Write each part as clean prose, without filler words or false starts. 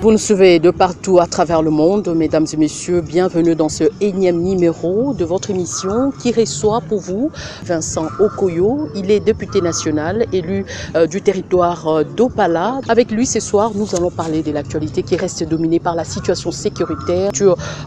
Vous nous suivez de partout à travers le monde, mesdames et messieurs, bienvenue dans ce énième numéro de votre émission qui reçoit pour vous Vincent Okoyo. Il est député national, élu du territoire d'Opala. Avec lui ce soir, nous allons parler de l'actualité qui reste dominée par la situation sécuritaire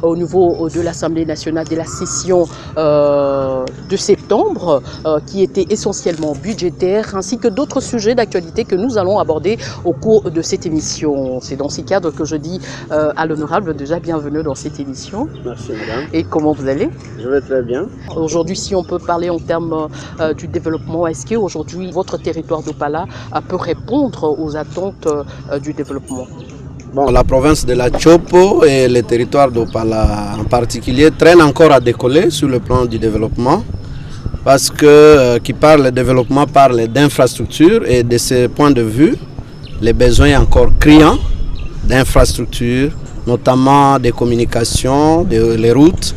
au niveau de l'Assemblée nationale, de la session de septembre qui était essentiellement budgétaire, ainsi que d'autres sujets d'actualité que nous allons aborder au cours de cette émission. C'est dans ces cadres que je dis à l'honorable déjà bienvenue dans cette émission. Merci madame. Et comment vous allez? Je vais très bien. Aujourd'hui, si on peut parler en termes du développement, est-ce qu'aujourd'hui votre territoire d'Opala peut répondre aux attentes du développement? Bon, la province de la Chopo et le territoire d'Opala en particulier traînent encore à décoller sur le plan du développement, parce que qui parle de développement parle d'infrastructures, et de ce point de vue, les besoins encore criants d'infrastructures, notamment des communications, les routes,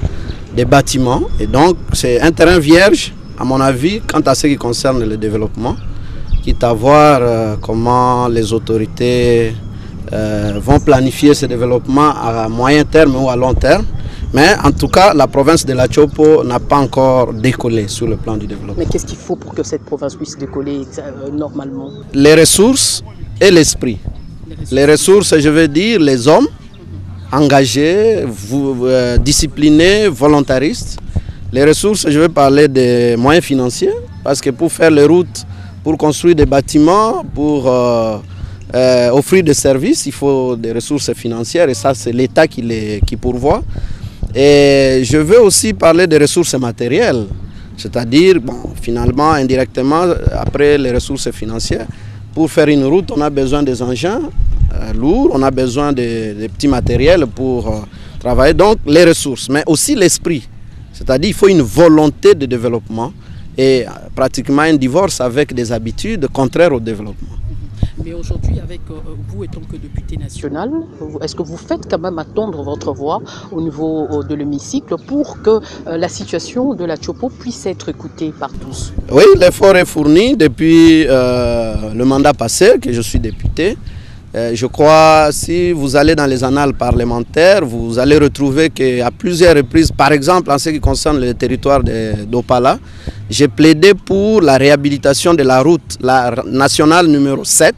des bâtiments. Et donc c'est un terrain vierge, à mon avis, quant à ce qui concerne le développement, quitte à voir comment les autorités vont planifier ce développement à moyen terme ou à long terme. Mais en tout cas, la province de la Chopo n'a pas encore décollé sur le plan du développement. Mais qu'est-ce qu'il faut pour que cette province puisse décoller normalement? Les ressources et l'esprit. Les ressources, je veux dire les hommes engagés, disciplinés, volontaristes. Les ressources, je veux parler des moyens financiers, parce que pour faire les routes, pour construire des bâtiments, pour offrir des services, il faut des ressources financières, et ça c'est l'État qui pourvoit. Et je veux aussi parler des ressources matérielles, c'est-à-dire, bon, finalement, indirectement, après les ressources financières, pour faire une route, on a besoin des engins lourds, on a besoin de petits matériels pour travailler, donc les ressources, mais aussi l'esprit. C'est-à-dire qu'il faut une volonté de développement et pratiquement un divorce avec des habitudes contraires au développement. Mais aujourd'hui, avec vous étant que député national, est-ce que vous faites quand même attendre votre voix au niveau de l'hémicycle pour que la situation de la Chopo puisse être écoutée par tous? Oui, l'effort est fourni depuis le mandat passé que je suis député. Je crois, si vous allez dans les annales parlementaires, vous allez retrouver qu'à plusieurs reprises, par exemple en ce qui concerne le territoire d'Opala, j'ai plaidé pour la réhabilitation de la route nationale numéro 7,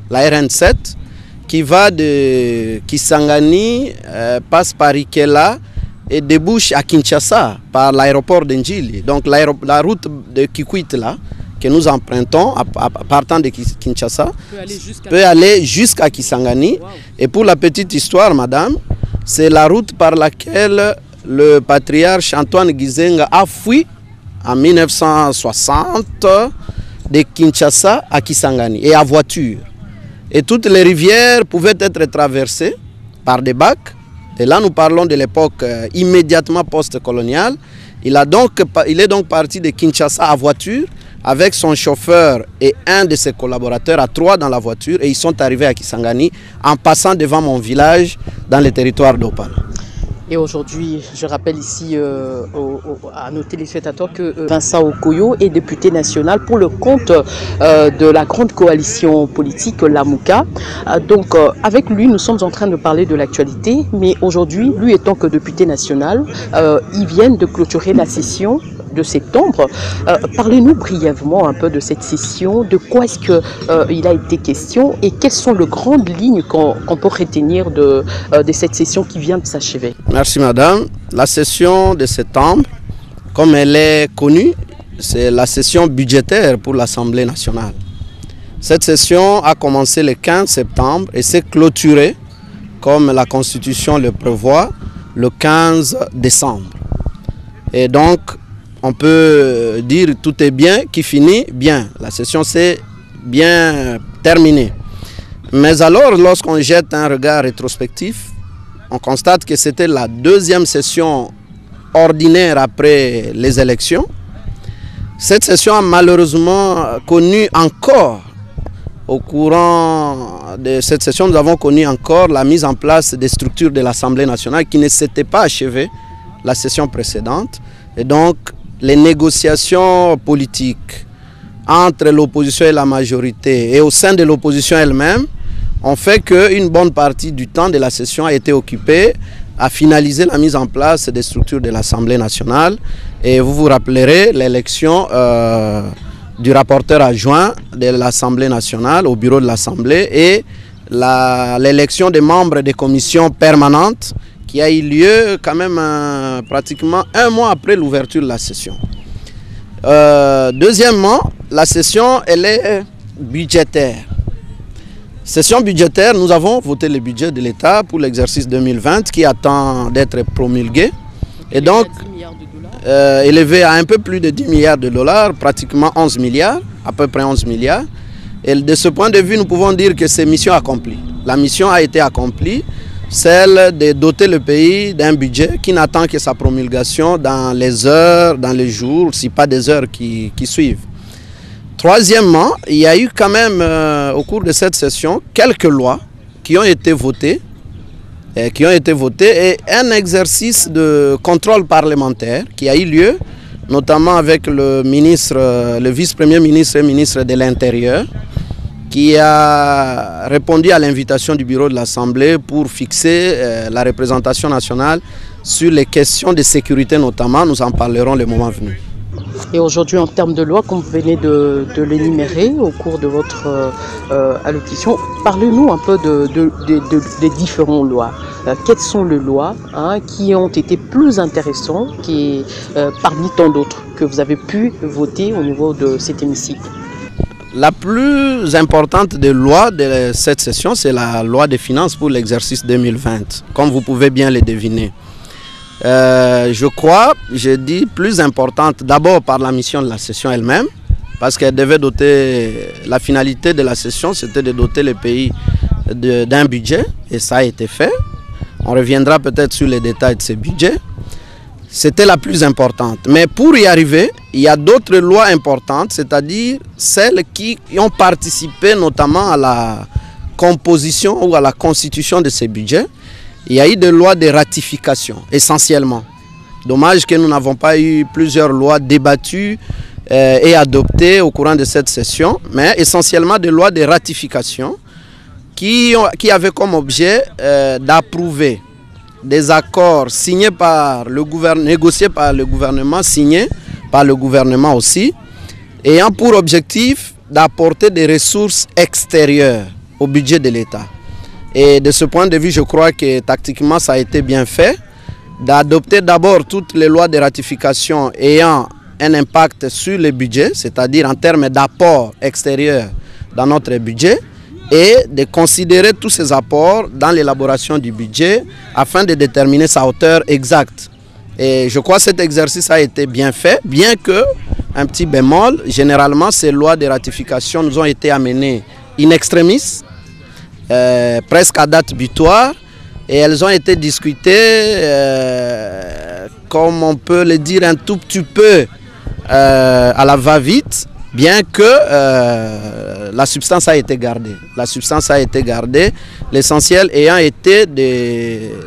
la RN7, qui va de Kisangani, passe par Ikela et débouche à Kinshasa par l'aéroport d'Ndjili. Donc la route de Kikwit là, que nous empruntons partant de Kinshasa peut aller jusqu'à Kisangani. Wow. Et pour la petite histoire, madame, c'est la route par laquelle le patriarche Antoine Gizenga a fui en 1960 de Kinshasa à Kisangani, et à voiture. Et toutes les rivières pouvaient être traversées par des bacs. Et là, nous parlons de l'époque immédiatement post-coloniale. Il est donc parti de Kinshasa à voiture, avec son chauffeur et un de ses collaborateurs, à 3 dans la voiture, et ils sont arrivés à Kisangani en passant devant mon village dans le territoire d'Opala. Et aujourd'hui, je rappelle ici à nos téléspectateurs que Vincent Okoyo est député national pour le compte de la grande coalition politique Lamouka. Donc avec lui, nous sommes en train de parler de l'actualité, mais aujourd'hui, lui étant que député national, ils viennent de clôturer la session de septembre. Parlez-nous brièvement un peu de cette session, de quoi est-ce qu'il a été question et quelles sont les grandes lignes qu'on peut retenir de cette session qui vient de s'achever. Merci madame. La session de septembre, comme elle est connue, c'est la session budgétaire pour l'Assemblée nationale. Cette session a commencé le 15 septembre et s'est clôturée, comme la Constitution le prévoit, le 15 décembre. Et donc, on peut dire tout est bien qui finit bien. La session s'est bien terminée. Mais alors, lorsqu'on jette un regard rétrospectif, on constate que c'était la deuxième session ordinaire après les élections. Cette session a malheureusement connu encore, au courant de cette session, nous avons connu encore la mise en place des structures de l'Assemblée nationale qui ne s'étaient pas achevées la session précédente. Et donc, les négociations politiques entre l'opposition et la majorité et au sein de l'opposition elle-même ont fait qu'une bonne partie du temps de la session a été occupée à finaliser la mise en place des structures de l'Assemblée nationale. Et vous vous rappellerez l'élection du rapporteur adjoint de l'Assemblée nationale au bureau de l'Assemblée et l'élection des membres des commissions permanentes qui a eu lieu quand même pratiquement un mois après l'ouverture de la session. Deuxièmement, la session elle est budgétaire. Session budgétaire, nous avons voté le budget de l'État pour l'exercice 2020 qui attend d'être promulgué. Et donc, élevé à un peu plus de 10 milliards de dollars, pratiquement 11 milliards, à peu près 11 milliards. Et de ce point de vue, nous pouvons dire que c'est mission accomplie. La mission a été accomplie, celle de doter le pays d'un budget qui n'attend que sa promulgation dans les heures, dans les jours, si pas des heures qui suivent. Troisièmement, il y a eu quand même au cours de cette session quelques lois qui ont été votées et un exercice de contrôle parlementaire qui a eu lieu, notamment avec le vice-premier ministre et ministre de l'Intérieur, qui a répondu à l'invitation du bureau de l'Assemblée pour fixer la représentation nationale sur les questions de sécurité notamment. Nous en parlerons le moment venu. Et aujourd'hui, en termes de loi, comme vous venez de l'énumérer au cours de votre allocution, parlez-nous un peu des différentes lois. Quelles sont les lois qui ont été plus intéressantes parmi tant d'autres que vous avez pu voter au niveau de cet hémicycle? La plus importante des lois de cette session, c'est la loi des finances pour l'exercice 2020, comme vous pouvez bien le deviner. Je crois, j'ai dit plus importante d'abord par la mission de la session elle-même, parce qu'elle devait doter, la finalité de la session c'était de doter le pays d'un budget, et ça a été fait. On reviendra peut-être sur les détails de ce budget. C'était la plus importante. Mais pour y arriver, il y a d'autres lois importantes, c'est-à-dire celles qui ont participé notamment à la composition ou à la constitution de ces budgets. Il y a eu des lois de ratification, essentiellement. Dommage que nous n'avons pas eu plusieurs lois débattues et adoptées au courant de cette session, mais essentiellement des lois de ratification qui avaient comme objet d'approuver des accords signés par le gouvernement, négociés par le gouvernement, signés par le gouvernement aussi, ayant pour objectif d'apporter des ressources extérieures au budget de l'État. Et de ce point de vue, je crois que tactiquement, ça a été bien fait, d'adopter d'abord toutes les lois de ratification ayant un impact sur le budget, c'est-à-dire en termes d'apport extérieur dans notre budget, et de considérer tous ces apports dans l'élaboration du budget afin de déterminer sa hauteur exacte. Et je crois que cet exercice a été bien fait, bien que, un petit bémol, généralement ces lois de ratification nous ont été amenées in extremis, presque à date butoir, et elles ont été discutées, comme on peut le dire, un tout petit peu à la va-vite, bien que la substance a été gardée. La substance a été gardée, l'essentiel ayant été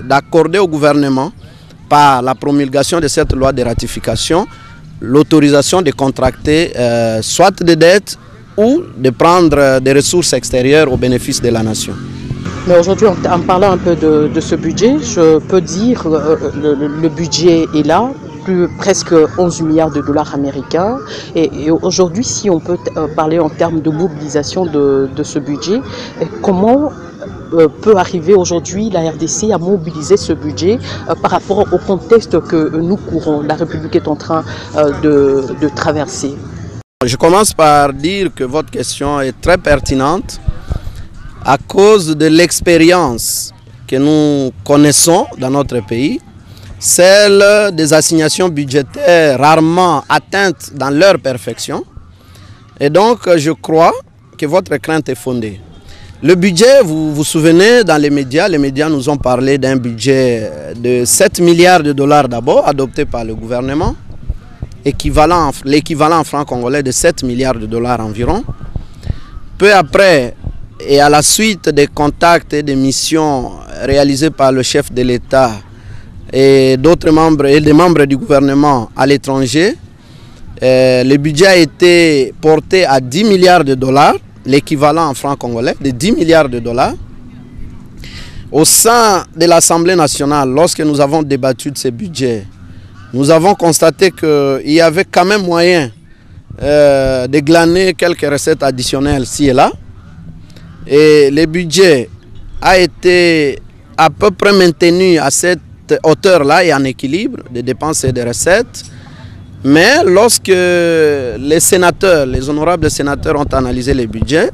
d'accorder au gouvernement, par la promulgation de cette loi de ratification, l'autorisation de contracter soit des dettes ou de prendre des ressources extérieures au bénéfice de la nation. Mais aujourd'hui, en parlant un peu de ce budget, je peux dire que le budget est là, presque 11 milliards de dollars américains. Et aujourd'hui, si on peut parler en termes de mobilisation de ce budget, comment peut arriver aujourd'hui la RDC à mobiliser ce budget par rapport au contexte que nous courons, la République est en train de traverser? Je commence par dire que votre question est très pertinente à cause de l'expérience que nous connaissons dans notre pays, celle des assignations budgétaires rarement atteintes dans leur perfection. Et donc, je crois que votre crainte est fondée. Le budget, vous vous souvenez, dans les médias nous ont parlé d'un budget de 7 milliards de dollars d'abord, adopté par le gouvernement, l'équivalent en francs congolais de 7 milliards de dollars environ. Peu après, et à la suite des contacts et des missions réalisées par le chef de l'État et d'autres membres et des membres du gouvernement à l'étranger, le budget a été porté à 10 milliards de dollars, l'équivalent en francs congolais de 10 milliards de dollars. Au sein de l'Assemblée nationale, lorsque nous avons débattu de ces budgets, nous avons constaté qu'il y avait quand même moyen de glaner quelques recettes additionnelles ci et là. Et le budget a été à peu près maintenu à cette hauteur-là et en équilibre des dépenses et des recettes. Mais lorsque les sénateurs, les honorables sénateurs ont analysé les budgets,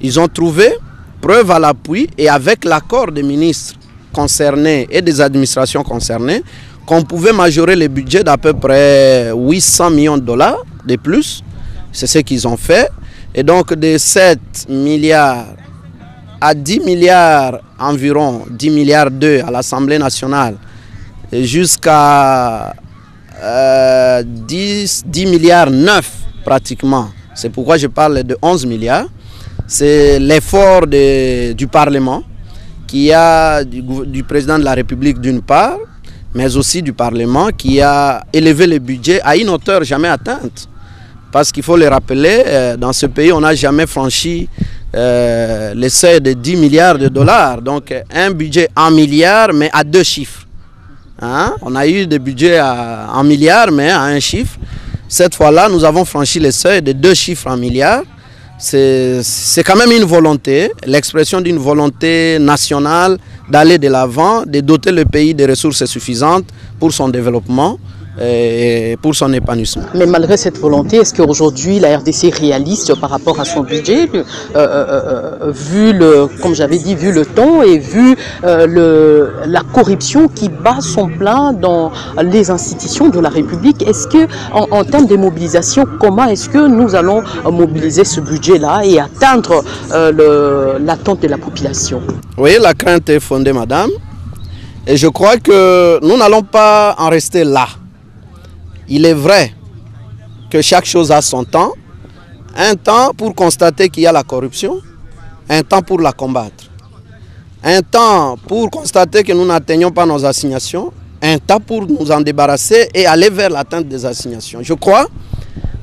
ils ont trouvé, preuve à l'appui et avec l'accord des ministres concernés et des administrations concernées, qu'on pouvait majorer le budget d'à peu près 800 millions de dollars de plus. C'est ce qu'ils ont fait. Et donc de 7 milliards à 10 milliards environ, 10 milliards 2 à l'Assemblée nationale, jusqu'à 10 milliards 9 pratiquement. C'est pourquoi je parle de 11 milliards. C'est l'effort du Parlement qui a du président de la République d'une part, mais aussi du Parlement qui a élevé le budget à une hauteur jamais atteinte. Parce qu'il faut le rappeler, dans ce pays, on n'a jamais franchi le seuil de 10 milliards de dollars. Donc un budget en milliards, mais à 2 chiffres. Hein? On a eu des budgets en milliards, mais à un chiffre. Cette fois-là, nous avons franchi le seuil de 2 chiffres en milliards. C'est quand même une volonté, l'expression d'une volonté nationale d'aller de l'avant, de doter le pays de ressources suffisantes pour son développement et pour son épanouissement. Mais malgré cette volonté, est-ce qu'aujourd'hui la RDC réaliste par rapport à son budget, vu comme j'avais dit, vu le ton et vu la corruption qui bat son plein dans les institutions de la République, est-ce que en termes de mobilisation, comment est-ce que nous allons mobiliser ce budget-là et atteindre l'attente de la population? Oui, la crainte est fondée, madame. Et je crois que nous n'allons pas en rester là. Il est vrai que chaque chose a son temps. Un temps pour constater qu'il y a la corruption, un temps pour la combattre. Un temps pour constater que nous n'atteignons pas nos assignations, un temps pour nous en débarrasser et aller vers l'atteinte des assignations. Je crois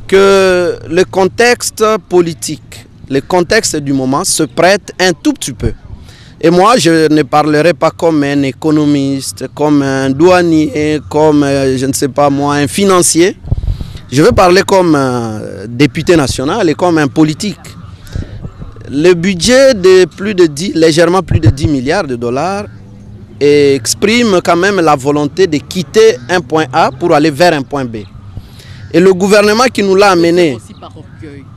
que le contexte politique, le contexte du moment se prête un tout petit peu. Et moi, je ne parlerai pas comme un économiste, comme un douanier, comme, je ne sais pas moi, un financier. Je veux parler comme un député national et comme un politique. Le budget de légèrement plus de 10 milliards de dollars exprime quand même la volonté de quitter un point A pour aller vers un point B. Et le gouvernement qui nous l'a amené,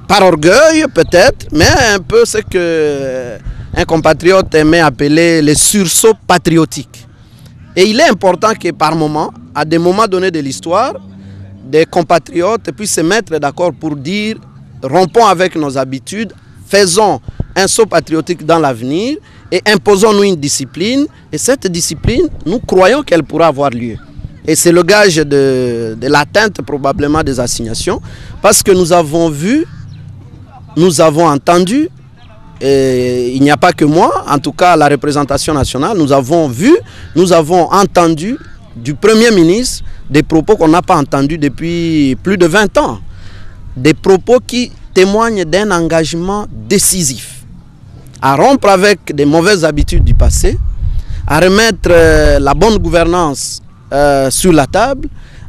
par orgueil peut-être, mais un peu ce que un compatriote aimait appeler les sursauts patriotiques. Et il est important que par moment, à des moments donnés de l'histoire, des compatriotes puissent se mettre d'accord pour dire rompons avec nos habitudes, faisons un saut patriotique dans l'avenir et imposons-nous une discipline. Et cette discipline, nous croyons qu'elle pourra avoir lieu. Et c'est le gage de l'atteinte probablement des assignations, parce que nous avons vu, nous avons entendu, et il n'y a pas que moi, en tout cas la représentation nationale, nous avons vu, nous avons entendu du Premier ministre des propos qu'on n'a pas entendus depuis plus de 20 ans. Des propos qui témoignent d'un engagement décisif à rompre avec des mauvaises habitudes du passé, à remettre la bonne gouvernance sur la table,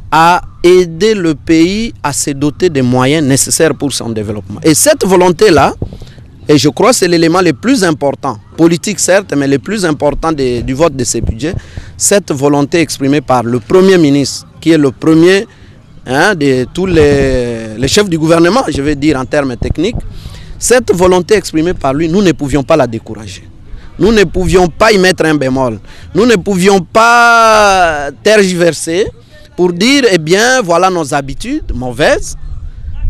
à aider le pays à se doter des moyens nécessaires pour son développement. Et cette volonté-là, et je crois que c'est l'élément le plus important, politique certes, mais le plus important du vote de ces budgets, cette volonté exprimée par le Premier ministre, qui est le premier de tous les chefs du gouvernement, je vais dire en termes techniques, cette volonté exprimée par lui, nous ne pouvions pas la décourager. Nous ne pouvions pas y mettre un bémol. Nous ne pouvions pas tergiverser pour dire, eh bien, voilà nos habitudes mauvaises,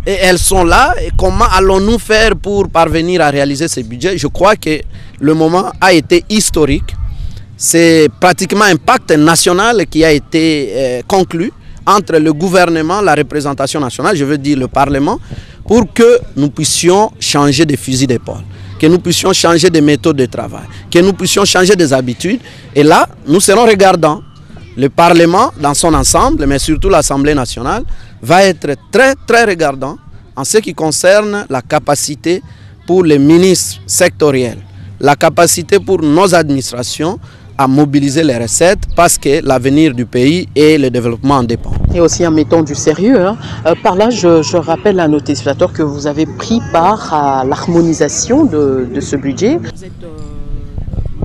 et elles sont là, et comment allons-nous faire pour parvenir à réaliser ce budget? Je crois que le moment a été historique. C'est pratiquement un pacte national qui a été conclu entre le gouvernement, la représentation nationale, je veux dire le Parlement, pour que nous puissions changer de fusil d'épaule, que nous puissions changer de méthode de travail, que nous puissions changer des habitudes. Et là, nous serons regardants. Le Parlement dans son ensemble, mais surtout l'Assemblée nationale, va être très très regardant en ce qui concerne la capacité pour les ministres sectoriels, la capacité pour nos administrations à mobiliser les recettes parce que l'avenir du pays et le développement en dépend. Et aussi en mettant du sérieux. Par là, je rappelle à nos téléspectateurs que vous avez pris part à l'harmonisation de ce budget. Vous êtes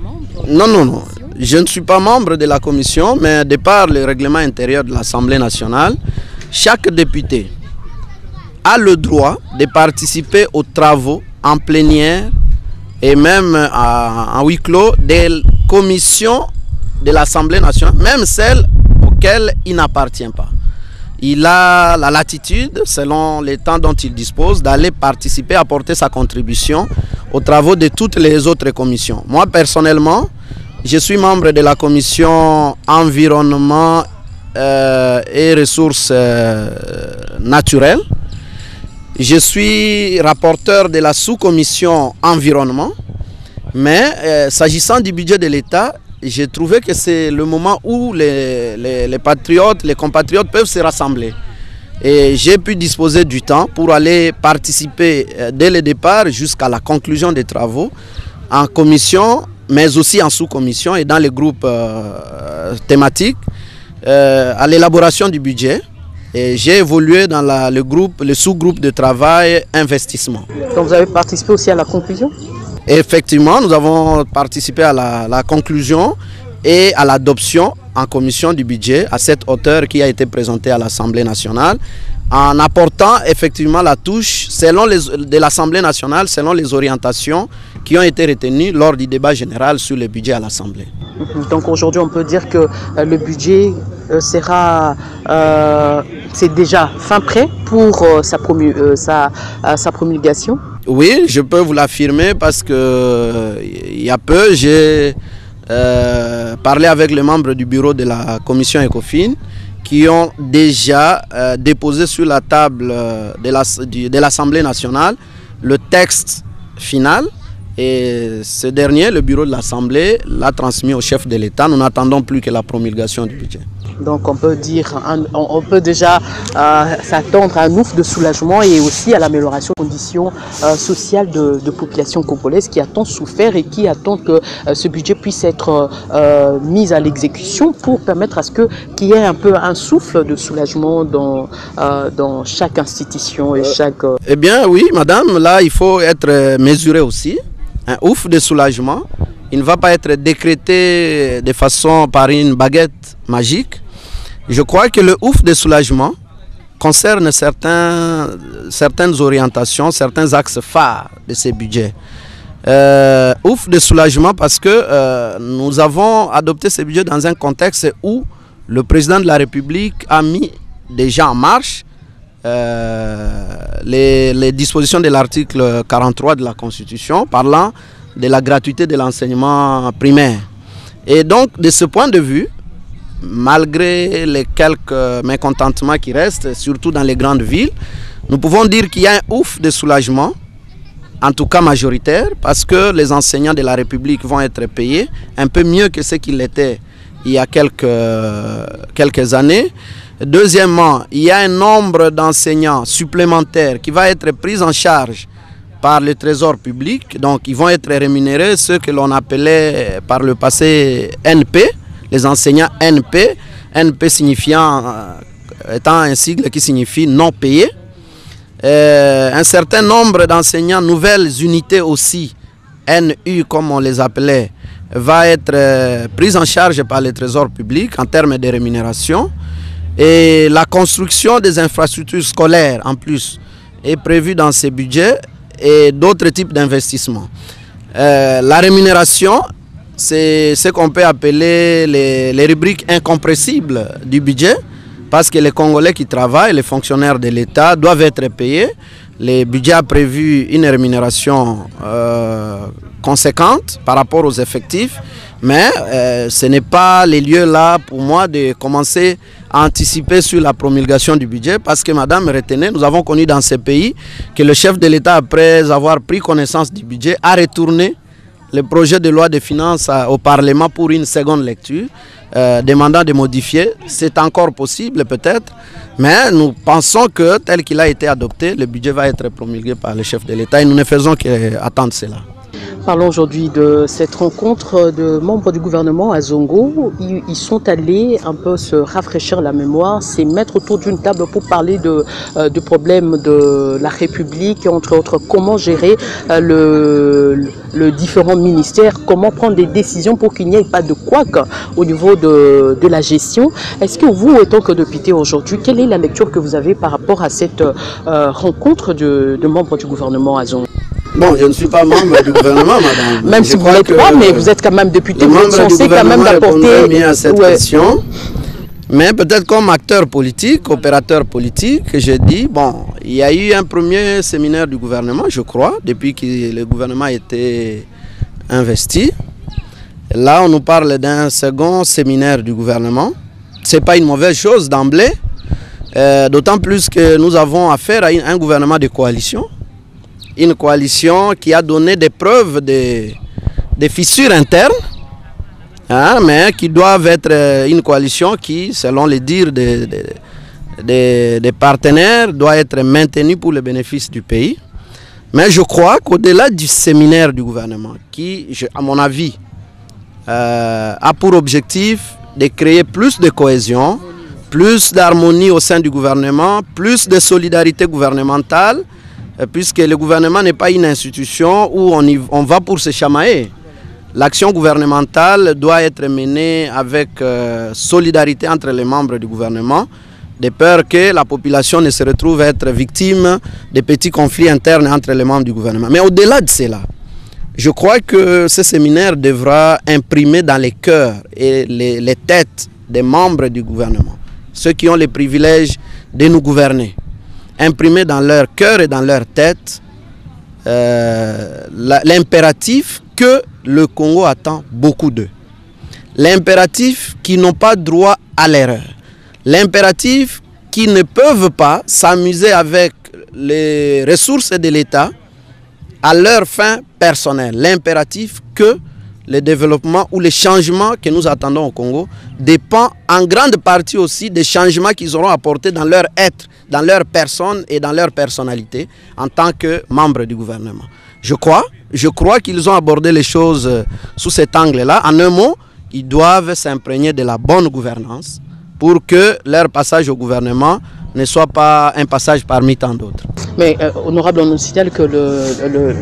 membre? Non. Je ne suis pas membre de la commission, mais de par le règlement intérieur de l'Assemblée nationale, chaque député a le droit de participer aux travaux en plénière et même en huis clos des commissions de l'Assemblée nationale, même celles auxquelles il n'appartient pas. Il a la latitude, selon les temps dont il dispose, d'aller participer, apporter sa contribution aux travaux de toutes les autres commissions. Moi, personnellement, je suis membre de la commission environnement et ressources naturelles. Je suis rapporteur de la sous-commission environnement, mais s'agissant du budget de l'État, j'ai trouvé que c'est le moment où les patriotes, les compatriotes peuvent se rassembler. Et j'ai pu disposer du temps pour aller participer dès le départ jusqu'à la conclusion des travaux en commission, mais aussi en sous-commission et dans les groupes thématiques à l'élaboration du budget. Et j'ai évolué dans le sous-groupe de travail investissement. Donc vous avez participé aussi à la conclusion? Effectivement, nous avons participé à la conclusion et à l'adoption en commission du budget à cette hauteur qui a été présentée à l'Assemblée nationale, en apportant effectivement la touche de l'Assemblée nationale selon les orientations qui ont été retenues lors du débat général sur le budget à l'Assemblée. Donc aujourd'hui, on peut dire que le budget c'est déjà fin prêt pour sa promulgation? Oui, je peux vous l'affirmer parce que il y a peu, j'ai parlé avec les membres du bureau de la commission ECOFIN qui ont déjà déposé sur la table de l'Assemblée nationale le texte final. Et ce dernier, le bureau de l'Assemblée, l'a transmis au chef de l'État. Nous n'attendons plus que la promulgation du budget. Donc on peut déjà s'attendre à un ouf de soulagement et aussi à l'amélioration des conditions sociales de population congolaise qui a tant souffert et qui attend que ce budget puisse être mis à l'exécution pour permettre à ce qu'il y ait un peu un souffle de soulagement dans chaque institution et chaque... Eh bien oui, madame, là il faut être mesuré aussi. Un ouf de soulagement, il ne va pas être décrété de façon par une baguette magique. Je crois que le ouf de soulagement concerne certaines orientations, certains axes phares de ces budgets. Ouf de soulagement parce que nous avons adopté ce budget dans un contexte où le président de la République a mis déjà en marche les dispositions de l'article 43 de la Constitution parlant de la gratuité de l'enseignement primaire. Et donc, de ce point de vue, malgré les quelques mécontentements qui restent, surtout dans les grandes villes, nous pouvons dire qu'il y a un ouf de soulagement, en tout cas majoritaire, parce que les enseignants de la République vont être payés un peu mieux que ce qu'ils l'étaient il y a quelques années. Deuxièmement, il y a un nombre d'enseignants supplémentaires qui va être pris en charge par le trésor public. Donc, ils vont être rémunérés, ceux que l'on appelait par le passé NP, les enseignants NP. NP étant un sigle qui signifie non payé. Un certain nombre d'enseignants, nouvelles unités aussi, NU comme on les appelait, va être pris en charge par le trésor public en termes de rémunération. Et la construction des infrastructures scolaires, en plus, est prévue dans ces budgets et d'autres types d'investissements. La rémunération, c'est ce qu'on peut appeler les rubriques incompressibles du budget, parce que les Congolais qui travaillent, les fonctionnaires de l'État, doivent être payés. Le budget a prévu une rémunération conséquente par rapport aux effectifs, mais ce n'est pas les lieux là pour moi de commencer à anticiper sur la promulgation du budget, parce que madame, retenez, nous avons connu dans ces pays que le chef de l'État, après avoir pris connaissance du budget, a retourné le projet de loi de finances au Parlement pour une seconde lecture, demandant de modifier. C'est encore possible peut-être, mais nous pensons que tel qu'il a été adopté, le budget va être promulgué par le chef de l'État et nous ne faisons qu'attendre cela. Parlons aujourd'hui de cette rencontre de membres du gouvernement à Zongo. Ils sont allés un peu se rafraîchir la mémoire, se mettre autour d'une table pour parler de problèmes de la République, entre autres comment gérer le différent ministère, comment prendre des décisions pour qu'il n'y ait pas de couac au niveau de la gestion. Est-ce que vous, étant que député aujourd'hui, quelle est la lecture que vous avez par rapport à cette rencontre de membres du gouvernement à Zongo? Bon, je ne suis pas membre du gouvernement, madame. Même si vous n'êtes pas, mais vous êtes quand même député, vous êtes censé quand même d'apporter bien à cette question. Mais peut-être comme acteur politique, opérateur politique, j'ai dit, bon, il y a eu un premier séminaire du gouvernement, je crois, depuis que le gouvernement a été investi. Là, on nous parle d'un second séminaire du gouvernement. Ce n'est pas une mauvaise chose d'emblée, d'autant plus que nous avons affaire à un gouvernement de coalition. Une coalition qui a donné des preuves de fissures internes, hein, mais qui doivent être une coalition qui, selon les dires des partenaires, doit être maintenue pour le bénéfice du pays. Mais je crois qu'au-delà du séminaire du gouvernement, qui, à mon avis, a pour objectif de créer plus de cohésion, plus d'harmonie au sein du gouvernement, plus de solidarité gouvernementale, puisque le gouvernement n'est pas une institution où on va pour se chamailler. L'action gouvernementale doit être menée avec solidarité entre les membres du gouvernement, de peur que la population ne se retrouve à être victime de petits conflits internes entre les membres du gouvernement. Mais au-delà de cela, je crois que ce séminaire devra imprimer dans les cœurs et les têtes des membres du gouvernement, ceux qui ont le privilège de nous gouverner, imprimer dans leur cœur et dans leur tête l'impératif que le Congo attend beaucoup d'eux. L'impératif qu'ils n'ont pas droit à l'erreur. L'impératif qu'ils ne peuvent pas s'amuser avec les ressources de l'État à leur fin personnelle. L'impératif que le développement ou les changements que nous attendons au Congo dépend en grande partie aussi des changements qu'ils auront apportés dans leur être, dans leur personne et dans leur personnalité en tant que membres du gouvernement. Je crois qu'ils ont abordé les choses sous cet angle-là. En un mot, ils doivent s'imprégner de la bonne gouvernance pour que leur passage au gouvernement ne soit pas un passage parmi tant d'autres. Mais honorable, on nous signale que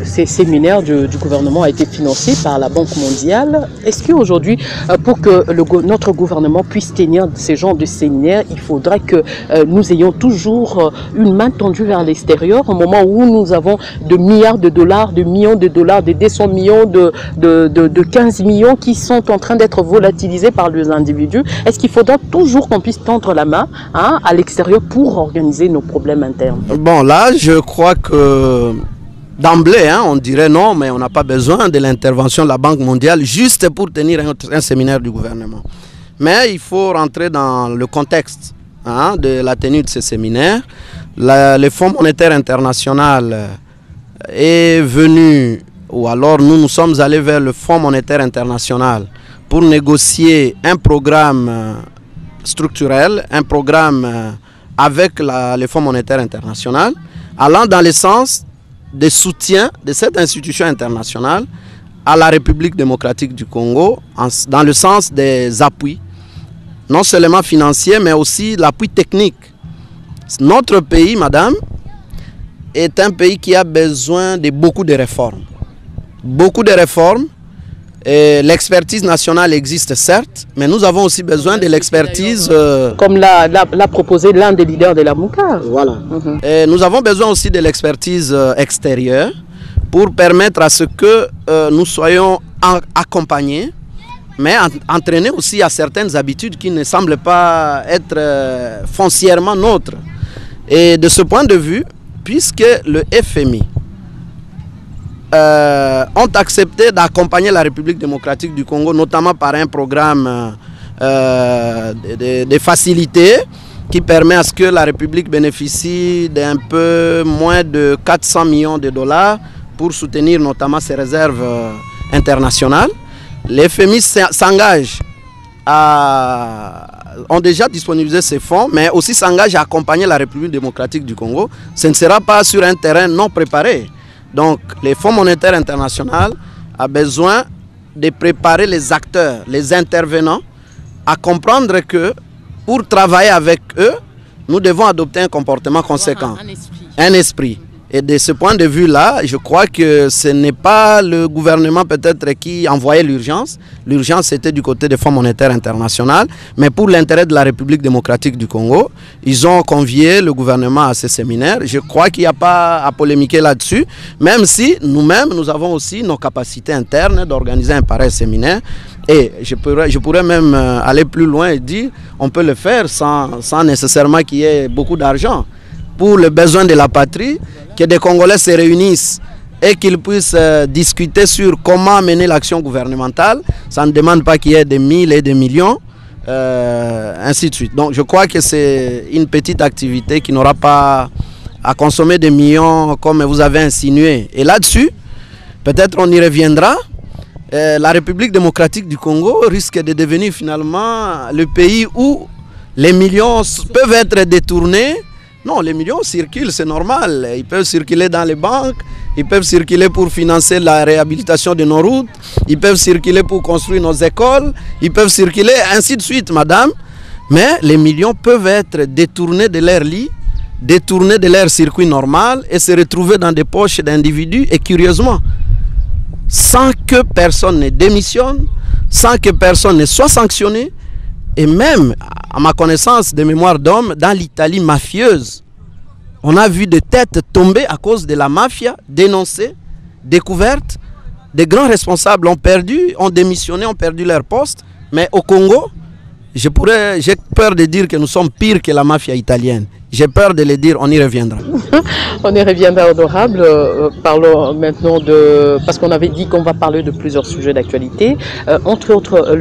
ces séminaires du gouvernement a été financé par la Banque mondiale. Est-ce qu'aujourd'hui, pour que notre gouvernement puisse tenir ce genre de séminaires, il faudra que nous ayons toujours une main tendue vers l'extérieur au moment où nous avons de milliards de dollars, de millions de dollars, de 200 millions, de 15 millions qui sont en train d'être volatilisés par les individus? Est-ce qu'il faudra toujours qu'on puisse tendre la main à l'extérieur pour organiser nos problèmes internes? Bon, là, je crois que d'emblée, on dirait non, mais on n'a pas besoin de l'intervention de la Banque mondiale juste pour tenir un séminaire du gouvernement. Mais il faut rentrer dans le contexte de la tenue de ce séminaire. Le Fonds monétaire international est venu, ou alors nous sommes allés vers le Fonds monétaire international pour négocier un programme structurel, un programme avec le Fonds monétaire international, allant dans le sens de soutien de cette institution internationale à la République démocratique du Congo, dans le sens des appuis, non seulement financiers, mais aussi l'appui technique. Notre pays, madame, est un pays qui a besoin de beaucoup de réformes. Beaucoup de réformes. L'expertise nationale existe certes, mais nous avons aussi besoin de l'expertise... Comme l'a proposé l'un des leaders de la MOUCA. Voilà. Et nous avons besoin aussi de l'expertise extérieure pour permettre à ce que nous soyons accompagnés, mais entraînés aussi à certaines habitudes qui ne semblent pas être foncièrement nôtres. Et de ce point de vue, puisque le FMI ont accepté d'accompagner la République démocratique du Congo, notamment par un programme de facilité qui permet à ce que la République bénéficie d'un peu moins de 400 millions de dollars pour soutenir notamment ses réserves internationales. Les FMI s'engagent ont déjà disponibilisé ces fonds, mais aussi s'engagent à accompagner la République démocratique du Congo. Ce ne sera pas sur un terrain non préparé. Donc, le Fonds monétaire international a besoin de préparer les acteurs, les intervenants, à comprendre que pour travailler avec eux, nous devons adopter un comportement conséquent, un esprit. Et de ce point de vue-là, je crois que ce n'est pas le gouvernement peut-être qui envoyait l'urgence. L'urgence était du côté du Fonds monétaire international. Mais pour l'intérêt de la République démocratique du Congo, ils ont convié le gouvernement à ce séminaire. Je crois qu'il n'y a pas à polémiquer là-dessus, même si nous-mêmes, nous avons aussi nos capacités internes d'organiser un pareil séminaire. Et je pourrais même aller plus loin et dire on peut le faire sans nécessairement qu'il y ait beaucoup d'argent. Pour le besoin de la patrie, que des Congolais se réunissent et qu'ils puissent discuter sur comment mener l'action gouvernementale. Ça ne demande pas qu'il y ait des mille et des millions, ainsi de suite. Donc je crois que c'est une petite activité qui n'aura pas à consommer des millions comme vous avez insinué. Et là-dessus, peut-être on y reviendra. La République démocratique du Congo risque de devenir finalement le pays où les millions peuvent être détournés. Non, les millions circulent, c'est normal. Ils peuvent circuler dans les banques, ils peuvent circuler pour financer la réhabilitation de nos routes, ils peuvent circuler pour construire nos écoles, ils peuvent circuler ainsi de suite, madame. Mais les millions peuvent être détournés de leur lit, détournés de leur circuit normal et se retrouver dans des poches d'individus. Et curieusement, sans que personne ne démissionne, sans que personne ne soit sanctionné, et même, à ma connaissance de mémoire d'homme, dans l'Italie mafieuse, on a vu des têtes tomber à cause de la mafia, dénoncées, découvertes. Des grands responsables ont démissionné, ont perdu leur poste. Mais au Congo, j'ai peur de dire que nous sommes pires que la mafia italienne. J'ai peur de le dire, on y reviendra. On y reviendra, honorable. Parlons maintenant parce qu'on avait dit qu'on va parler de plusieurs sujets d'actualité. Entre autres,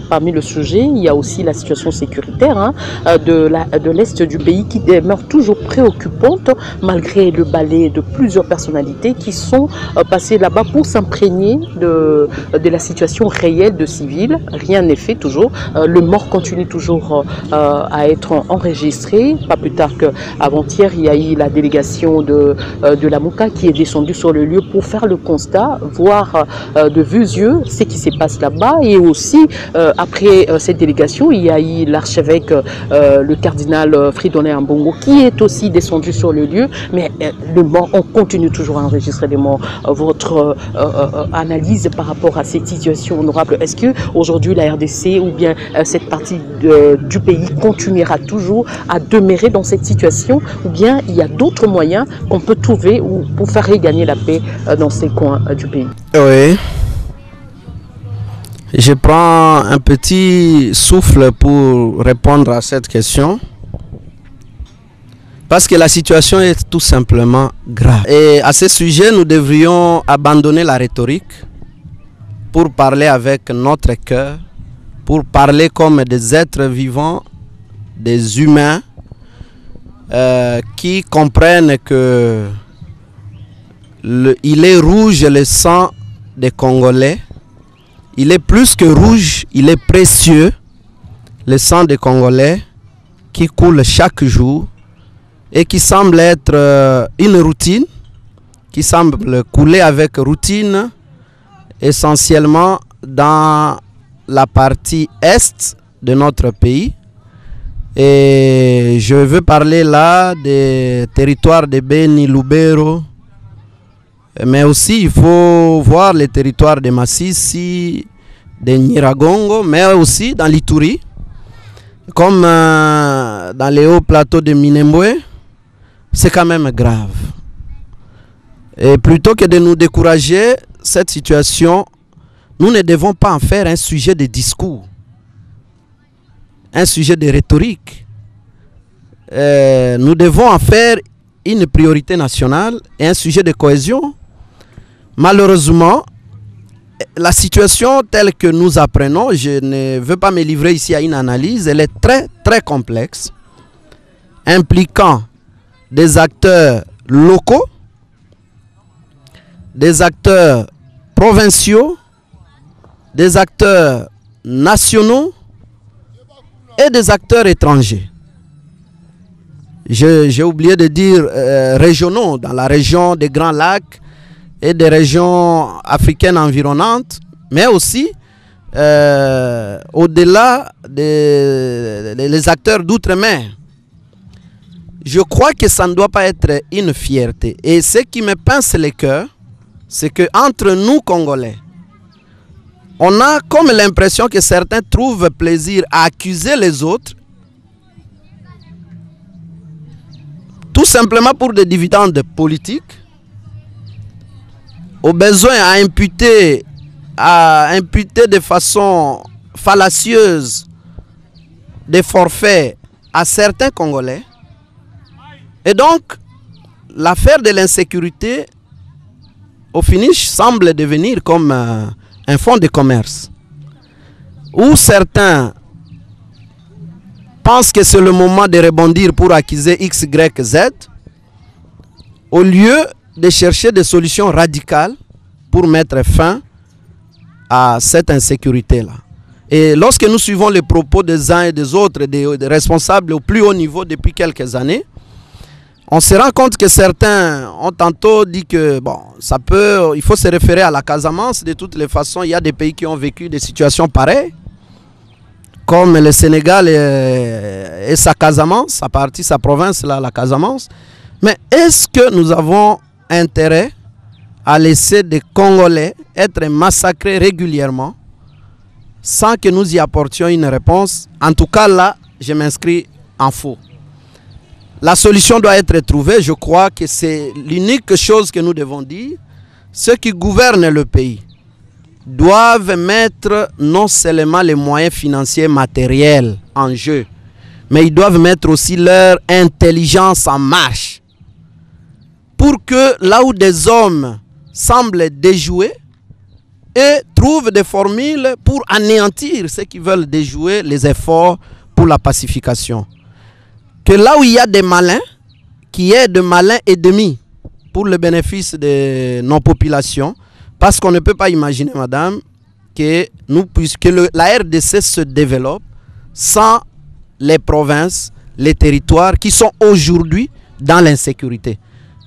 parmi le sujet, il y a aussi la situation sécuritaire de l'Est du pays qui demeure toujours préoccupante malgré le balai de plusieurs personnalités qui sont passées là-bas pour s'imprégner de la situation réelle de civils. Rien n'est fait toujours. Le mort continue toujours à être enregistré. Pas plus tard qu'avant-hier, il y a eu la délégation de la MOCA qui est descendue sur le lieu pour faire le constat, voir de vus yeux ce qui se passe là-bas. Et aussi, après cette délégation, il y a eu l'archevêque, le cardinal Fridolin Ambongo, qui est aussi descendu sur le lieu. Mais le mort, on continue toujours à enregistrer les morts. Votre analyse par rapport à cette situation honorable, est-ce qu'aujourd'hui la RDC ou bien cette partie du pays continuera toujours à demeurer dans cette situation, ou bien il y a d'autres moyens qu'on peut trouver pour faire regagner la paix dans ces coins du pays? Oui. Je prends un petit souffle pour répondre à cette question. Parce que la situation est tout simplement grave. Et à ce sujet, nous devrions abandonner la rhétorique pour parler avec notre cœur, pour parler comme des êtres vivants, des humains, qui comprennent que il est rouge le sang des Congolais. Il est plus que rouge, il est précieux, le sang des Congolais qui coule chaque jour et qui semble être une routine, qui semble couler avec routine essentiellement dans la partie est de notre pays. Et je veux parler là des territoires de Beni, Lubero, mais aussi il faut voir les territoires de Massissi, de Nyiragongo, mais aussi dans l'Ituri, comme dans les hauts plateaux de Minembwe. C'est quand même grave. Et plutôt que de nous décourager, cette situation, nous ne devons pas en faire un sujet de discours, un sujet de rhétorique. Nous devons en faire une priorité nationale et un sujet de cohésion. Malheureusement, la situation telle que nous apprenons, je ne veux pas me livrer ici à une analyse, elle est très très complexe, impliquant des acteurs locaux, des acteurs provinciaux, des acteurs nationaux et des acteurs étrangers. J'ai oublié de dire régionaux, dans la région des Grands Lacs, et des régions africaines environnantes, mais aussi au-delà des acteurs d'outre-mer. Je crois que ça ne doit pas être une fierté. Et ce qui me pince le cœur, c'est qu'entre nous, Congolais, on a comme l'impression que certains trouvent plaisir à accuser les autres, tout simplement pour des dividendes politiques, au besoin à imputer de façon fallacieuse des forfaits à certains Congolais. Et donc, l'affaire de l'insécurité, au finish, semble devenir comme un fonds de commerce, où certains pensent que c'est le moment de rebondir pour accuser X, Y, Z, au lieu de chercher des solutions radicales pour mettre fin à cette insécurité-là. Et lorsque nous suivons les propos des uns et des autres, des responsables au plus haut niveau depuis quelques années, on se rend compte que certains ont tantôt dit que bon, il faut se référer à la Casamance. De toutes les façons, il y a des pays qui ont vécu des situations pareilles, comme le Sénégal et sa Casamance, sa province, là, la Casamance. Mais est-ce que nous avons intérêt à laisser des Congolais être massacrés régulièrement sans que nous y apportions une réponse? En tout cas, là, je m'inscris en faux. La solution doit être trouvée. Je crois que c'est l'unique chose que nous devons dire. Ceux qui gouvernent le pays doivent mettre non seulement les moyens financiers matériels en jeu, mais ils doivent mettre aussi leur intelligence en marche pour que là où des hommes semblent déjouer, et trouvent des formules pour anéantir ceux qui veulent déjouer les efforts pour la pacification. Que là où il y a des malins, qu'il y ait de malins ennemis pour le bénéfice de nos populations, parce qu'on ne peut pas imaginer, madame, que la RDC se développe sans les provinces, les territoires qui sont aujourd'hui dans l'insécurité.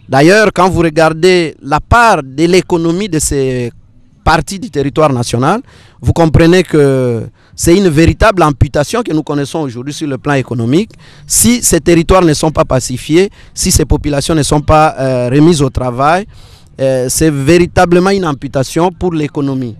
D'ailleurs, quand vous regardez la part de l'économie de ces parties du territoire national, vous comprenez que c'est une véritable amputation que nous connaissons aujourd'hui sur le plan économique. Si ces territoires ne sont pas pacifiés, si ces populations ne sont pas remises au travail, c'est véritablement une amputation pour l'économie.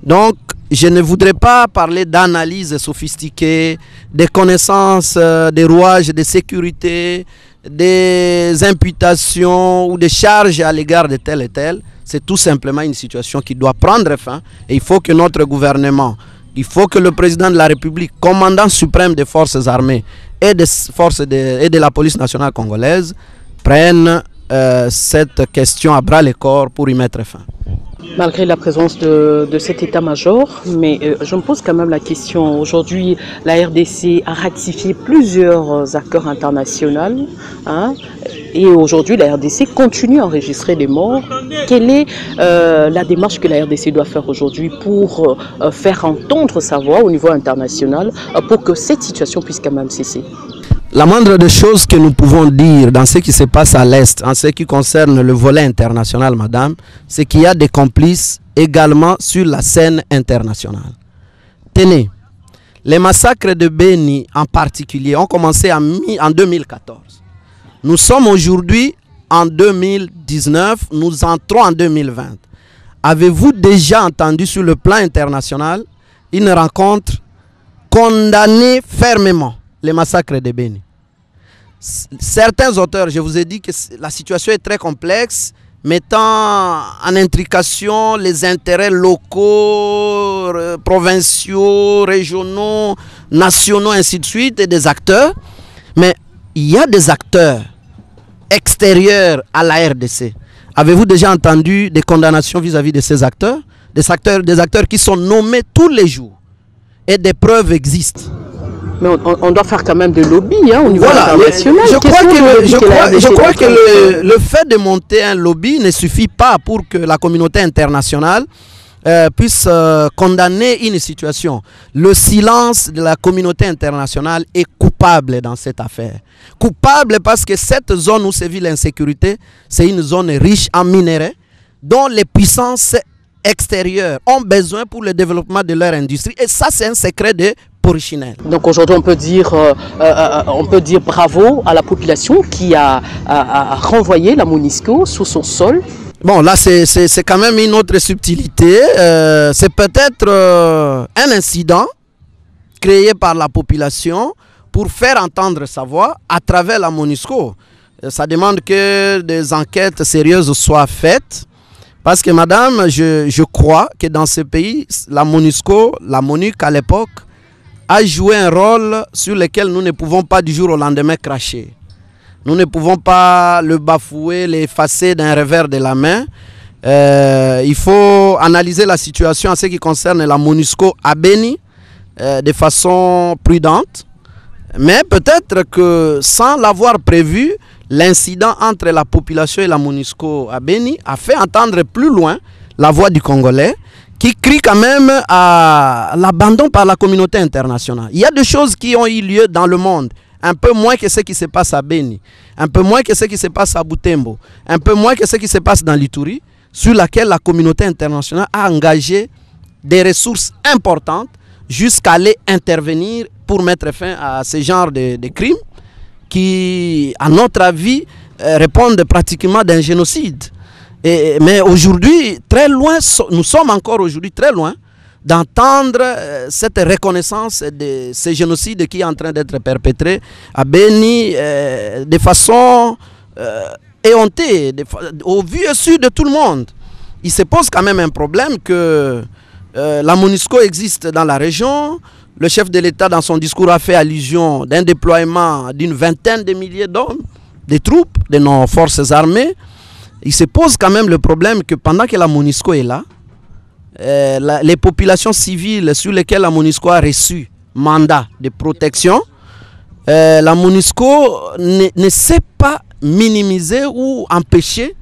Donc, je ne voudrais pas parler d'analyse sophistiquée, des connaissances, des rouages de sécurité, des imputations ou des charges à l'égard de tel et tel. C'est tout simplement une situation qui doit prendre fin. Et il faut que notre gouvernement, il faut que le président de la République, commandant suprême des forces armées et de la police nationale congolaise, prennent cette question à bras le corps pour y mettre fin. Malgré la présence de cet état-major, mais je me pose quand même la question. Aujourd'hui, la RDC a ratifié plusieurs accords internationaux, hein, et aujourd'hui, la RDC continue à enregistrer des morts. Quelle est la démarche que la RDC doit faire aujourd'hui pour faire entendre sa voix au niveau international pour que cette situation puisse quand même cesser? La moindre des choses que nous pouvons dire dans ce qui se passe à l'Est, en ce qui concerne le volet international, madame, c'est qu'il y a des complices également sur la scène internationale. Tenez, les massacres de Beni en particulier ont commencé en 2014. Nous sommes aujourd'hui en 2019, nous entrons en 2020. Avez-vous déjà entendu sur le plan international une rencontre condamnée fermement les massacres de Beni? Certains auteurs, je vous ai dit que la situation est très complexe, mettant en intrication les intérêts locaux, provinciaux, régionaux, nationaux, ainsi de suite, et des acteurs. Mais il y a des acteurs extérieurs à la RDC. Avez-vous déjà entendu des condamnations vis-à-vis de ces acteurs? Des acteurs qui sont nommés tous les jours. Et des preuves existent. Mais on doit faire quand même de lobby, hein, au niveau international. Je crois que le fait de monter un lobby ne suffit pas pour que la communauté internationale puisse condamner une situation. Le silence de la communauté internationale est coupable dans cette affaire. Coupable parce que cette zone où sévit l'insécurité, c'est une zone riche en minerais, dont les puissances extérieures ont besoin pour le développement de leur industrie. Et ça, c'est un secret de Porichinelle. Donc aujourd'hui, on peut dire bravo à la population qui a renvoyé la MONUSCO sous son sol. Bon, là, c'est quand même une autre subtilité. C'est peut-être un incident créé par la population pour faire entendre sa voix à travers la MONUSCO. Ça demande que des enquêtes sérieuses soient faites. Parce que, madame, je crois que dans ce pays, la MONUSCO, la MONUC à l'époque, a joué un rôle sur lequel nous ne pouvons pas du jour au lendemain cracher. Nous ne pouvons pas le bafouer, l'effacer d'un revers de la main. Il faut analyser la situation en ce qui concerne la MONUSCO à Beni de façon prudente. Mais peut-être que sans l'avoir prévu, l'incident entre la population et la MONUSCO à Beni a fait entendre plus loin la voix du Congolais qui crie quand même à l'abandon par la communauté internationale. Il y a des choses qui ont eu lieu dans le monde, un peu moins que ce qui se passe à Beni, un peu moins que ce qui se passe à Butembo, un peu moins que ce qui se passe dans l'Ituri, sur laquelle la communauté internationale a engagé des ressources importantes jusqu'à aller intervenir pour mettre fin à ce genre de crimes qui, à notre avis, répondent pratiquement d'un génocide. Mais aujourd'hui, très loin, nous sommes encore aujourd'hui très loin d'entendre cette reconnaissance de ce génocide qui est en train d'être perpétré à Beni de façon éhontée, au vu et su de tout le monde. Il se pose quand même un problème que la MONUSCO existe dans la région. Le chef de l'État, dans son discours, a fait allusion d'un déploiement d'une vingtaine de milliers d'hommes, de troupes de nos forces armées. Il se pose quand même le problème que pendant que la MONUSCO est là, les populations civiles sur lesquelles la MONUSCO a reçu mandat de protection, la MONUSCO ne sait pas minimiser ou empêcher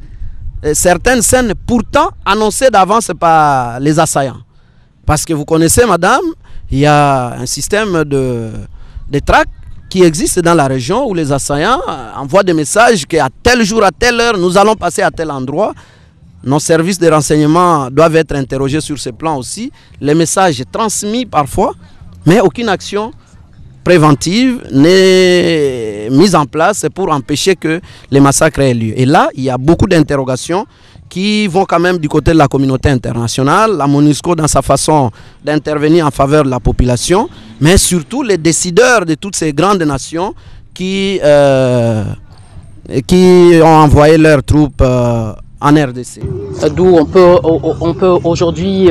certaines scènes pourtant annoncées d'avance par les assaillants. Parce que vous connaissez, madame, il y a un système de traque qui existe dans la région où les assaillants envoient des messages qu'à tel jour, à telle heure, nous allons passer à tel endroit. Nos services de renseignement doivent être interrogés sur ce plan aussi. Les messages transmis parfois, mais aucune action préventive n'est mise en place pour empêcher que les massacres aient lieu. Et là, il y a beaucoup d'interrogations qui vont quand même du côté de la communauté internationale, la MONUSCO dans sa façon d'intervenir en faveur de la population, mais surtout les décideurs de toutes ces grandes nations qui ont envoyé leurs troupes en RDC. D'où on peut aujourd'hui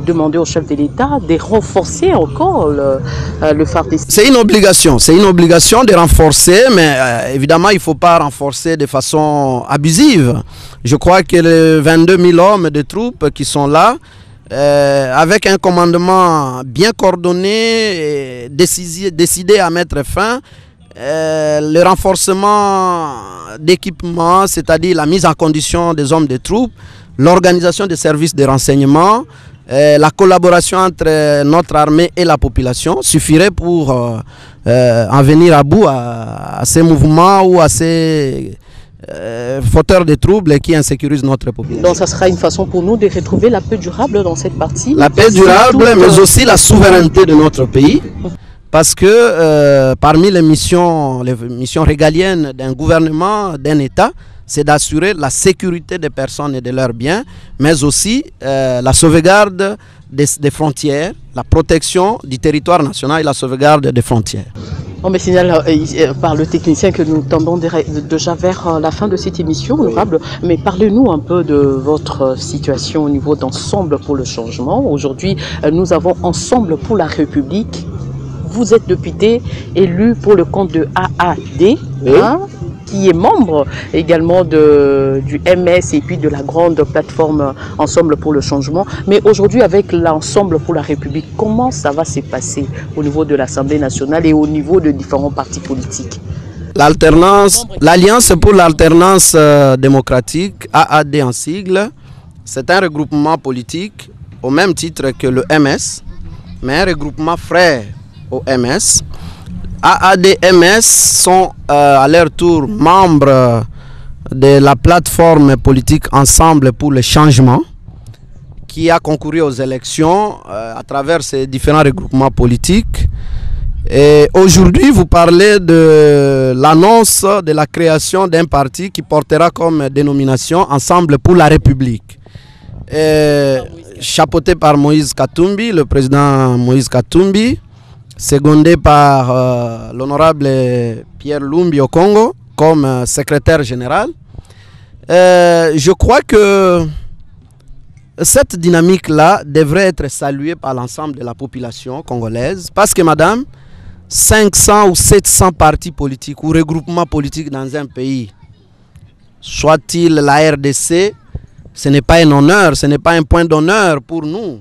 demander au chef de l'État de renforcer encore le FARDC. C'est une obligation de renforcer, mais évidemment il ne faut pas renforcer de façon abusive. Je crois que les 22 000 hommes de troupes qui sont là, avec un commandement bien coordonné, et décidé à mettre fin, le renforcement d'équipement, c'est-à-dire la mise en condition des hommes de troupes, l'organisation des services de renseignement, la collaboration entre notre armée et la population suffirait pour en venir à bout à ces mouvements ou à ces fauteurs de troubles qui insécurisent notre population. Donc ça sera une façon pour nous de retrouver la paix durable dans cette partie. La paix durable, mais aussi la souveraineté de notre pays. Parce que parmi les missions régaliennes d'un gouvernement, d'un État, c'est d'assurer la sécurité des personnes et de leurs biens, mais aussi la sauvegarde des frontières, la protection du territoire national et la sauvegarde des frontières. On me signale par le technicien que nous tendons déjà vers la fin de cette émission, honorable. Mais parlez-nous un peu de votre situation au niveau d'Ensemble pour le changement. Aujourd'hui, nous avons Ensemble pour la République. Vous êtes député élu pour le compte de AAD, hein, qui est membre également du MS et puis de la grande plateforme Ensemble pour le changement. Mais aujourd'hui, avec l'Ensemble pour la République, comment ça va se passer au niveau de l'Assemblée nationale et au niveau de différents partis politiques? L'Alliance pour l'alternance démocratique, AAD en sigle, c'est un regroupement politique au même titre que le MS, mais un regroupement frère au MS. AAD-MS sont à leur tour membres de la plateforme politique Ensemble pour le changement, qui a concouru aux élections à travers ces différents regroupements politiques. Et aujourd'hui, vous parlez de l'annonce de la création d'un parti qui portera comme dénomination Ensemble pour la République. Chapeauté par Moïse Katumbi, le président Moïse Katumbi, secondé par l'honorable Pierre Lumbi Okongo comme secrétaire général. Je crois que cette dynamique-là devrait être saluée par l'ensemble de la population congolaise parce que, madame, 500 ou 700 partis politiques ou regroupements politiques dans un pays, soit-il la RDC, ce n'est pas un honneur, ce n'est pas un point d'honneur pour nous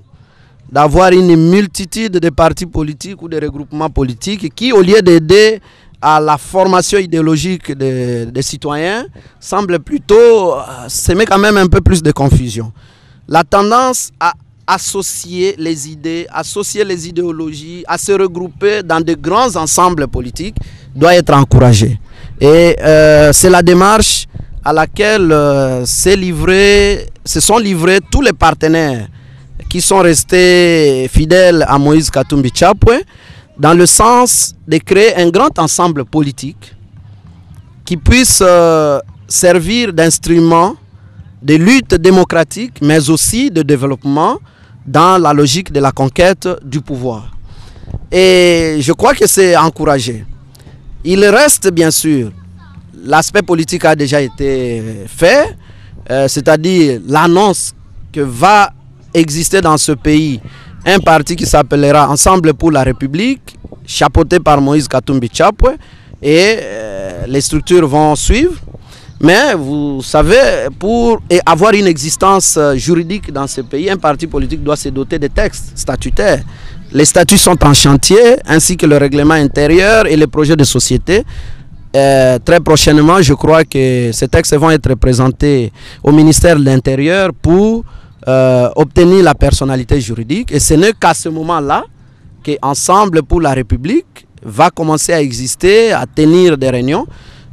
d'avoir une multitude de partis politiques ou de regroupements politiques qui, au lieu d'aider à la formation idéologique des citoyens, semblent plutôt semer quand même un peu plus de confusion. La tendance à associer les idées, associer les idéologies, à se regrouper dans de grands ensembles politiques doit être encouragée. Et c'est la démarche à laquelle se sont livrés tous les partenaires qui sont restés fidèles à Moïse Katumbi Chapwe, dans le sens de créer un grand ensemble politique qui puisse servir d'instrument de lutte démocratique, mais aussi de développement dans la logique de la conquête du pouvoir. Et je crois que c'est encouragé. Il reste bien sûr, l'aspect politique a déjà été fait, c'est-à-dire l'annonce que va exister dans ce pays un parti qui s'appellera Ensemble pour la République, chapeauté par Moïse Katumbi Chapwe, et les structures vont suivre. Mais vous savez, pour avoir une existence juridique dans ce pays, un parti politique doit se doter de textes statutaires. Les statuts sont en chantier, ainsi que le règlement intérieur et les projets de société. Très prochainement, je crois que ces textes vont être présentés au ministère de l'Intérieur pour obtenir la personnalité juridique. Et ce n'est qu'à ce moment-là qu'Ensemble pour la République va commencer à exister, à tenir des réunions.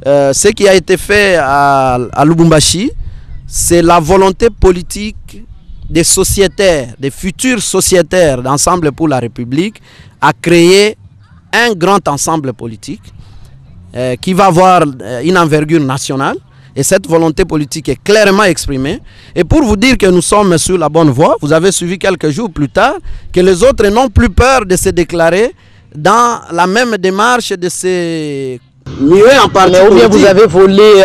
Ce qui a été fait à Lubumbashi, c'est la volonté politique des sociétaires, des futurs sociétaires d'Ensemble pour la République, à créer un grand ensemble politique qui va avoir une envergure nationale. Et cette volonté politique est clairement exprimée. Et pour vous dire que nous sommes sur la bonne voie, vous avez suivi quelques jours plus tard que les autres n'ont plus peur de se déclarer dans la même démarche de ces... Ou bien vous avez volé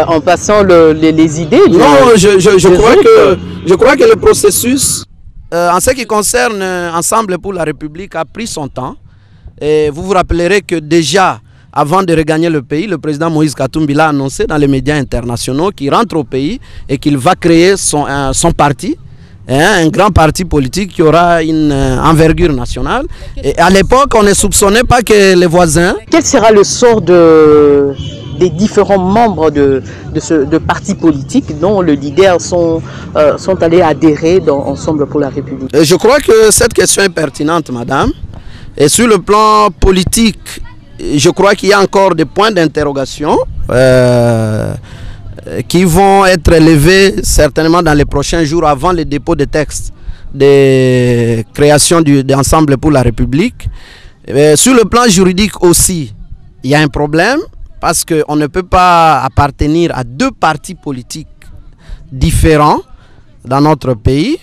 en passant les idées. Non, je crois que le processus, en ce qui concerne Ensemble pour la République, a pris son temps. Et vous vous rappellerez que déjà, avant de regagner le pays, le président Moïse Katumbi l'a annoncé dans les médias internationaux qu'il rentre au pays et qu'il va créer son parti. Un grand parti politique qui aura une envergure nationale. Et à l'époque, on ne soupçonnait pas que les voisins... Quel sera le sort des différents membres de partis politiques dont les leaders sont allés adhérer dans Ensemble pour la République? Je crois que cette question est pertinente, madame. Et sur le plan politique, je crois qu'il y a encore des points d'interrogation qui vont être levés certainement dans les prochains jours avant le dépôt des textes de création d'Ensemble pour la République. Sur le plan juridique aussi, il y a un problème parce qu'on ne peut pas appartenir à deux partis politiques différents dans notre pays.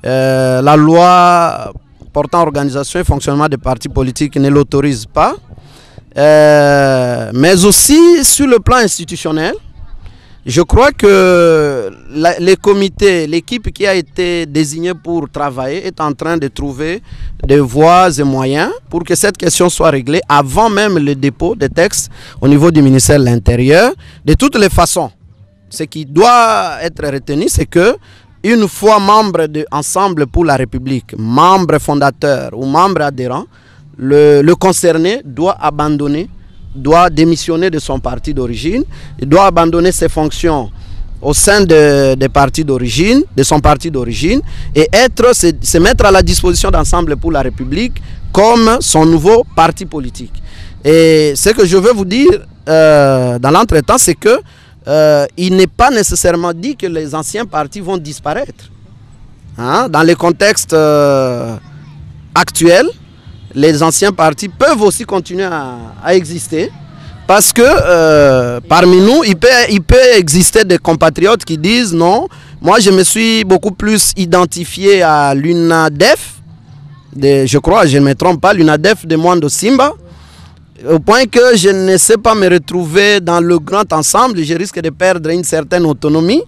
La loi portant organisation et fonctionnement des partis politiques ne l'autorise pas. Mais aussi sur le plan institutionnel, je crois que les comités, l'équipe qui a été désignée pour travailler est en train de trouver des voies et moyens pour que cette question soit réglée avant même le dépôt des textes au niveau du ministère de l'Intérieur. De toutes les façons, ce qui doit être retenu, c'est que une fois membre de Ensemble pour la République, membre fondateur ou membre adhérent, le concerné doit abandonner, doit démissionner de son parti d'origine, il doit abandonner ses fonctions au sein des partis d'origine, de son parti d'origine, et se mettre à la disposition d'Ensemble pour la République comme son nouveau parti politique. Et ce que je veux vous dire dans l'entretemps, c'est que il n'est pas nécessairement dit que les anciens partis vont disparaître. Hein? Dans les contextes actuels, les anciens partis peuvent aussi continuer à exister. Parce que parmi nous, il peut exister des compatriotes qui disent non, moi je me suis beaucoup plus identifié à l'UNADEF, je crois, je ne me trompe pas, l'UNADEF de Mwando Simba, au point que je ne sais pas me retrouver dans le grand ensemble, je risque de perdre une certaine autonomie,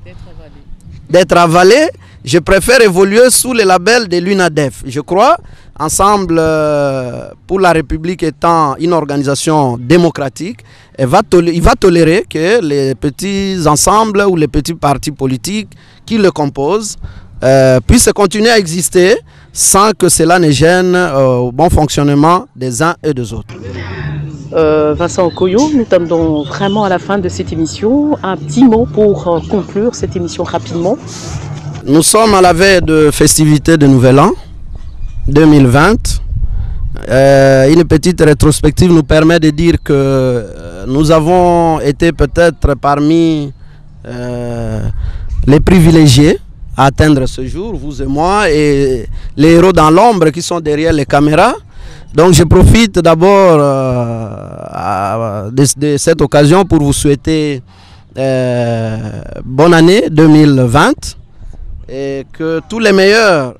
d'être avalé. Je préfère évoluer sous le label de l'UNADEF. Je crois, Ensemble pour la République étant une organisation démocratique, il va tolérer que les petits ensembles ou les petits partis politiques qui le composent puissent continuer à exister sans que cela ne gêne au bon fonctionnement des uns et des autres. Vincent Okoyo, nous sommes donc vraiment à la fin de cette émission. Un petit mot pour conclure cette émission rapidement. Nous sommes à la veille de festivités de Nouvel An 2020. Une petite rétrospective nous permet de dire que nous avons été peut-être parmi les privilégiés à atteindre ce jour, vous et moi, et les héros dans l'ombre qui sont derrière les caméras. Donc je profite d'abord de cette occasion pour vous souhaiter bonne année 2020 et que tous les meilleurs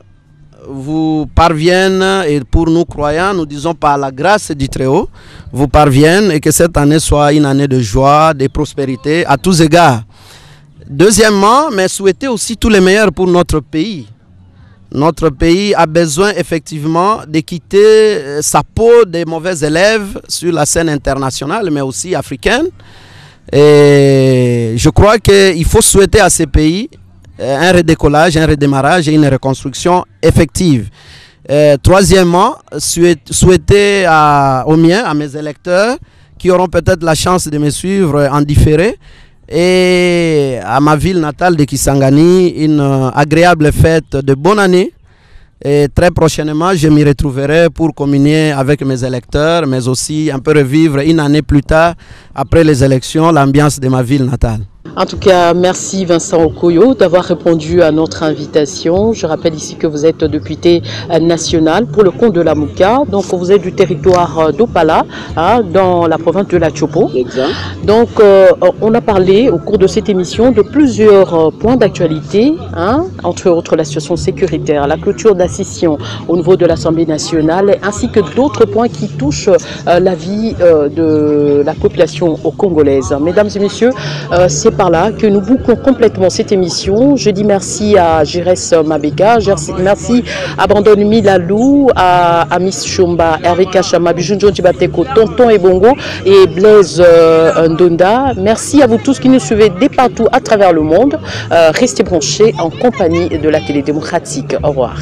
vous parviennent, et pour nous croyants, nous disons par la grâce du Très-Haut, vous parviennent et que cette année soit une année de joie, de prospérité à tous égards. Deuxièmement, mais souhaiter aussi tous les meilleurs pour notre pays. Notre pays a besoin effectivement de quitter sa peau des mauvais élèves sur la scène internationale, mais aussi africaine. Et je crois qu'il faut souhaiter à ces pays un redécollage, un redémarrage et une reconstruction effective. Troisièmement, souhaiter aux miens, à mes électeurs, qui auront peut-être la chance de me suivre en différé, et à ma ville natale de Kisangani, une agréable fête de bonne année. Et très prochainement, je m'y retrouverai pour communier avec mes électeurs, mais aussi un peu revivre une année plus tard, après les élections, l'ambiance de ma ville natale. En tout cas, merci Vincent Okoyo d'avoir répondu à notre invitation. Je rappelle ici que vous êtes député national pour le compte de la Mouka. Donc, vous êtes du territoire d'Opala, hein, dans la province de la Tchopo. Exact. Donc, on a parlé au cours de cette émission de plusieurs points d'actualité, hein, entre autres la situation sécuritaire, la clôture d'assision au niveau de l'Assemblée nationale, ainsi que d'autres points qui touchent la vie de la population congolaise. Mesdames et messieurs, c'est par là que nous bouclons complètement cette émission. Je dis merci à Jérès Mabeka, merci à Brandon Milalou, à Miss Chomba, Hervé Kachama, Bijunjo Tibateko, Tonton Ebongo et Blaise Ndonda. Merci à vous tous qui nous suivez de partout à travers le monde. Restez branchés en compagnie de la télé démocratique. Au revoir.